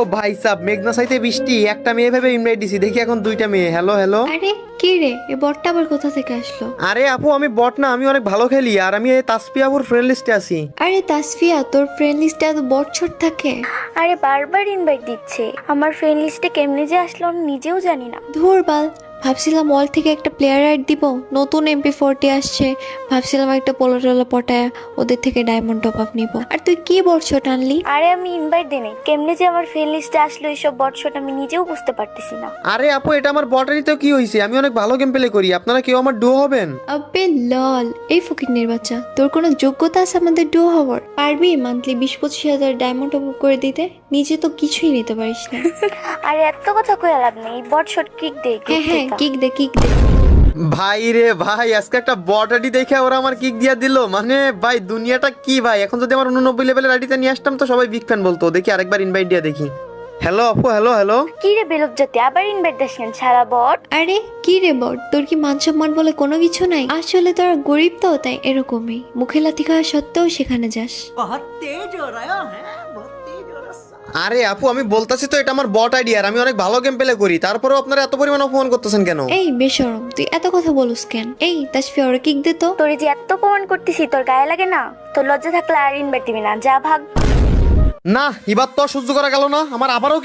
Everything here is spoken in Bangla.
ও ভাই সাব মেঘনা সাইতে বৃষ্টি, একটা মেয়ে ভেবে ইনভাইট দিছি, দেখি এখন দুইটা মেয়ে। Hello hello. আরে কি রে, এ বটটা আবার কোথা থেকে আসলো? আরে আপু আমি বট না, আমি অনেক ভালো খেলি, আর আমি এই তাসফিয়া আপুর ফ্রেন্ড লিস্টে আছি। আরে তাসফিয়া, তোর ফ্রেন্ড লিস্টে এত বট ছট থাকে? আরে বারবার ইনভাইট দিচ্ছে, আমার ফ্রেন্ড লিস্টে কেমনে যে আসলো আমি নিজেও জানি না। ধুর বাল, ভাবছিলাম মল থেকে একটা প্লেয়ার রাইড দিব, নতুন MP40 আসছে, ভাবছিলাম একটা পোলো টোলো পটায় ওদের থেকে ডায়মন্ড টপ আপ নিব। আর তুই কি বট ছট আনলি? আরে আমি ইনভাইট দিই নাই, কেমনে যে আমার ফ্রেন্ড লিস্টে আসলো এইসব বটশট আমি নিজেও বুঝতে পারতেছি না। আরে আপু এটা আমার বটারই তো, কি হয়েছে? আমি অনেক ভালো গেম প্লে করি, আপনারা কেউ আমার ডুও হবেন? আবে লল, এই ফকিন্নির বাচ্চা, তোর কোনো যোগ্যতা আছে আমাদের ডুও হওয়ার? পারবি মান্থলি 20-25 হাজার ডায়মন্ড টপ আপ করে দিতে? নিজে তো কিছুই নিতে পারিস না। আরে এত কথা কয়ে লাভ নেই, বটশট কিক দেই। হ্যাঁ হ্যাঁ, কিক দে কিক দে। ভাই রে ভাই, আজকে একটা বট আইডি দেখে ওরা আমার কিক দিয়া দিল। মানে ভাই দুনিয়াটা কি ভাই, এখন যদি আমার 89 লেভেলের আইডিতে নিয়ে আসতাম তো সবাই বিগ ফ্যান বলতো। দেখি আরেকবার ইনভাইট দিয়া দেখি। হ্যালো আপু, হ্যালো হ্যালো। কি রে বেলব জাতি, আবার ইনভাইট দিস কেন ছাড়া বট? আরে কি রে বট, তোর কি মান সম্মান বলে কোনো কিছু নাই? আসলে তোরা গরিব তো, তাই এরকমই মুখে লাথি খাওয়া সত্ত্বেও সেখানে যাস। बहुत तेज हो रहा है बहुत तेज हो रहा है। আরে আপু আমি বলতাছি তো এটা আমার বট আইডি, আর আমি অনেক ভালো গেম প্লে করি, তারপরেও আপনারা এত পরিমাণ অপমান করতেছেন কেন? এই বেশরম, তুই এত কথা বলুস কেন? এই তাসফিয়া, ওরা কিক দে তো। তোরে যে এত প্রমাণ করতেছি, তোর গায়ে লাগে না? তোর লজ্জা থাকলে আর ইনভাইট দিবি না, যা ভাগ। না, এবার তো আর সহ্য করা গেল না, আমার আবারও